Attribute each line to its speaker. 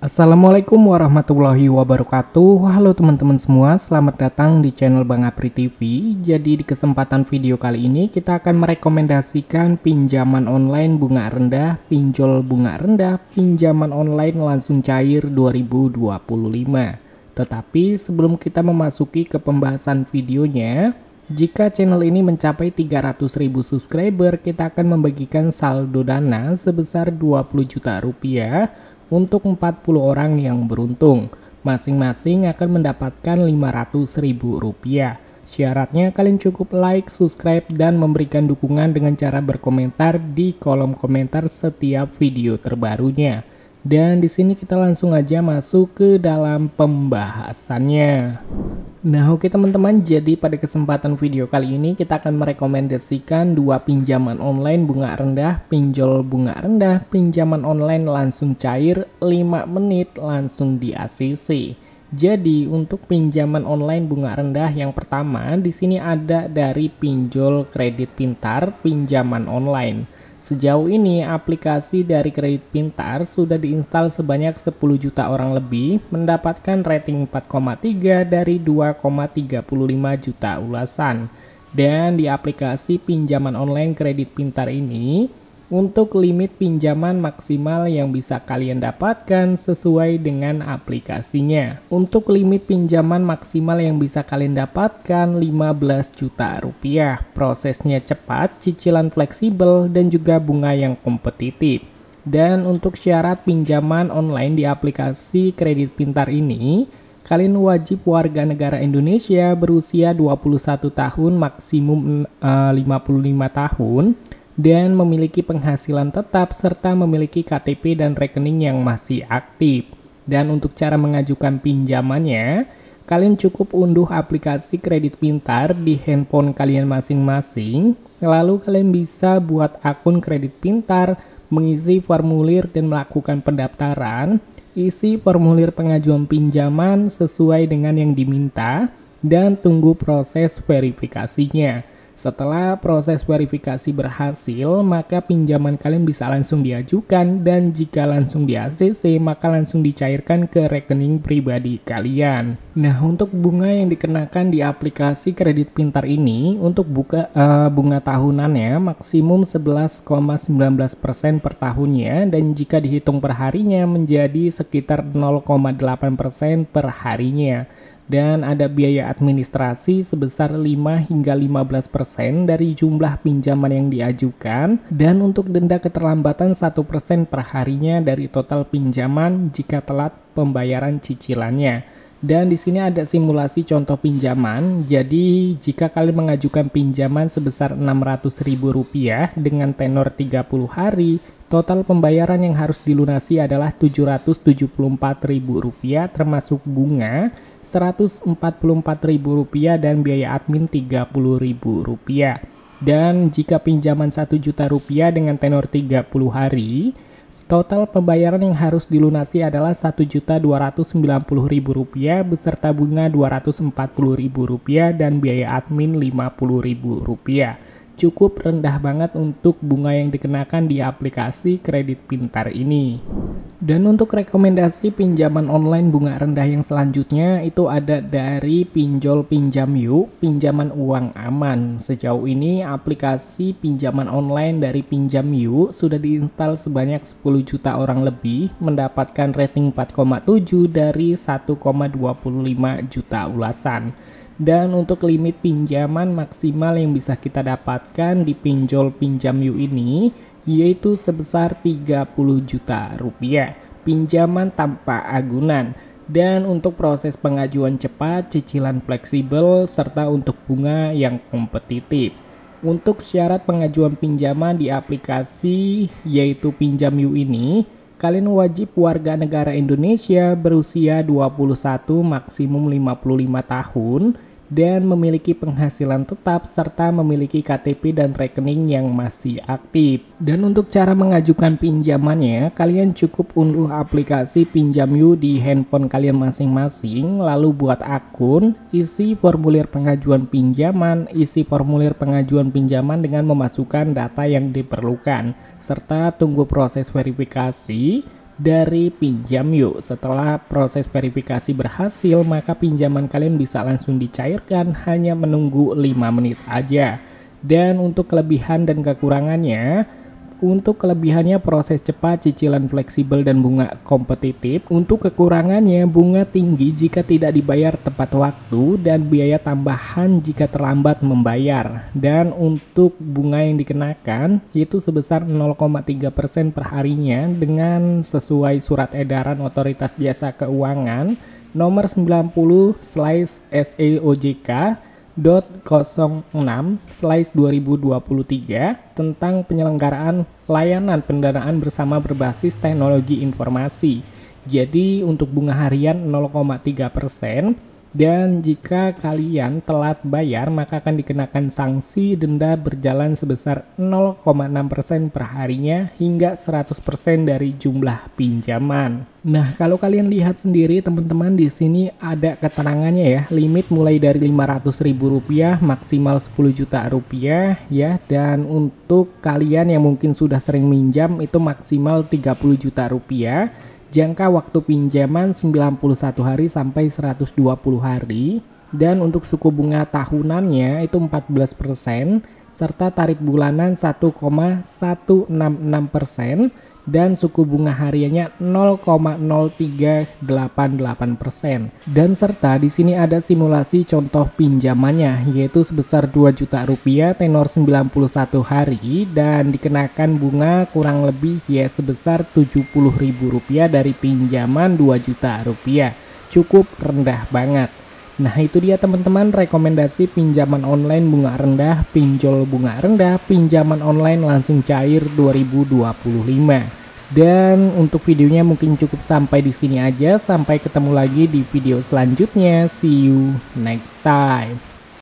Speaker 1: Assalamualaikum warahmatullahi wabarakatuh. Halo teman-teman semua, selamat datang di channel Bang Apri TV. Jadi di kesempatan video kali ini kita akan merekomendasikan pinjaman online bunga rendah, pinjol bunga rendah, pinjaman online langsung cair 2025. Tetapi sebelum kita memasuki ke pembahasan videonya, jika channel ini mencapai 300.000 subscriber, kita akan membagikan saldo dana sebesar 20 juta rupiah untuk 40 orang yang beruntung. Masing-masing akan mendapatkan 500.000 rupiah. Syaratnya kalian cukup like, subscribe, dan memberikan dukungan dengan cara berkomentar di kolom komentar setiap video terbarunya. Dan di sini kita langsung aja masuk ke dalam pembahasannya. Nah oke teman-teman, jadi pada kesempatan video kali ini kita akan merekomendasikan dua pinjaman online bunga rendah, pinjol bunga rendah, pinjaman online langsung cair 5 menit langsung di ACC. Jadi untuk pinjaman online bunga rendah yang pertama di sini ada dari pinjol kredit pintar pinjaman online. Sejauh ini aplikasi dari Kredit Pintar sudah diinstal sebanyak 10 juta orang lebih, mendapatkan rating 4,3 dari 2,35 juta ulasan. Dan di aplikasi pinjaman online Kredit Pintar ini, untuk limit pinjaman maksimal yang bisa kalian dapatkan sesuai dengan aplikasinya. Untuk limit pinjaman maksimal yang bisa kalian dapatkan 15 juta rupiah. Prosesnya cepat, cicilan fleksibel, dan juga bunga yang kompetitif. Dan untuk syarat pinjaman online di aplikasi Kredit Pintar ini, kalian wajib warga negara Indonesia berusia 21 tahun maksimum 55 tahun dan memiliki penghasilan tetap serta memiliki KTP dan rekening yang masih aktif. Dan untuk cara mengajukan pinjamannya, kalian cukup unduh aplikasi Kredit Pintar di handphone kalian masing-masing. Lalu kalian bisa buat akun Kredit Pintar, mengisi formulir dan melakukan pendaftaran, isi formulir pengajuan pinjaman sesuai dengan yang diminta, dan tunggu proses verifikasinya. Setelah proses verifikasi berhasil, maka pinjaman kalian bisa langsung diajukan, dan jika langsung di ACC, maka langsung dicairkan ke rekening pribadi kalian. Nah, untuk bunga yang dikenakan di aplikasi Kredit Pintar ini, untuk bunga tahunannya maksimum 11,19% per tahunnya, dan jika dihitung per harinya menjadi sekitar 0,8% per harinya. Dan ada biaya administrasi sebesar 5 hingga 15% dari jumlah pinjaman yang diajukan, dan untuk denda keterlambatan 1% per harinya dari total pinjaman jika telat pembayaran cicilannya. Dan di sini ada simulasi contoh pinjaman. Jadi jika kalian mengajukan pinjaman sebesar Rp600.000 dengan tenor 30 hari, total pembayaran yang harus dilunasi adalah Rp774.000 termasuk bunga Rp144.000 dan biaya admin Rp30.000. Dan jika pinjaman Rp1 juta dengan tenor 30 hari, total pembayaran yang harus dilunasi adalah Rp1.290.000 beserta bunga Rp240.000 dan biaya admin Rp50.000. Cukup rendah banget untuk bunga yang dikenakan di aplikasi Kredit Pintar ini. Dan untuk rekomendasi pinjaman online bunga rendah yang selanjutnya itu ada dari Pinjol Pinjam Yuk, pinjaman uang aman. Sejauh ini aplikasi pinjaman online dari Pinjam Yuk sudah diinstal sebanyak 10 juta orang lebih, mendapatkan rating 4,7 dari 1,25 juta ulasan. Dan untuk limit pinjaman maksimal yang bisa kita dapatkan di Pinjol Pinjam Yuk ini yaitu sebesar 30 juta rupiah, pinjaman tanpa agunan. Dan untuk proses pengajuan cepat, cicilan fleksibel, serta untuk bunga yang kompetitif. Untuk syarat pengajuan pinjaman di aplikasi yaitu Pinjam Yuk ini, kalian wajib warga negara Indonesia berusia 21 maksimum 55 tahun dan memiliki penghasilan tetap serta memiliki KTP dan rekening yang masih aktif. Dan untuk cara mengajukan pinjamannya, kalian cukup unduh aplikasi Pinjam Yuk di handphone kalian masing-masing, lalu buat akun, isi formulir pengajuan pinjaman, dengan memasukkan data yang diperlukan, serta tunggu proses verifikasi. dari Pinjam Yuk. Setelah proses verifikasi berhasil, maka pinjaman kalian bisa langsung dicairkan hanya menunggu 5 menit aja. Dan untuk kelebihan dan kekurangannya, untuk kelebihannya proses cepat, cicilan fleksibel, dan bunga kompetitif. Untuk kekurangannya, bunga tinggi jika tidak dibayar tepat waktu dan biaya tambahan jika terlambat membayar. Dan untuk bunga yang dikenakan yaitu sebesar 0,3% per harinya dengan sesuai surat edaran Otoritas Jasa Keuangan nomor 90/SEOJK 06/2023 tentang penyelenggaraan layanan pendanaan bersama berbasis teknologi informasi. Jadi untuk bunga harian 0,3%, dan jika kalian telat bayar maka akan dikenakan sanksi denda berjalan sebesar 0,6% per harinya hingga 100% dari jumlah pinjaman. Nah, kalau kalian lihat sendiri teman-teman, di sini ada keterangannya ya, limit mulai dari Rp500.000 maksimal Rp10 juta ya, dan untuk kalian yang mungkin sudah sering minjam itu maksimal Rp30 juta. Jangka waktu pinjaman 91 hari sampai 120 hari, dan untuk suku bunga tahunannya itu 14%, serta tarif bulanan 1,166%, dan suku bunga hariannya 0,0388%. Dan serta di sini ada simulasi contoh pinjamannya yaitu sebesar Rp2 juta tenor 91 hari dan dikenakan bunga kurang lebih ya sebesar Rp70.000 dari pinjaman Rp2 juta. Cukup rendah banget. Nah, itu dia teman-teman rekomendasi pinjaman online bunga rendah, pinjol bunga rendah, pinjaman online langsung cair 2025. Dan untuk videonya mungkin cukup sampai di sini aja. Sampai ketemu lagi di video selanjutnya. See you next time.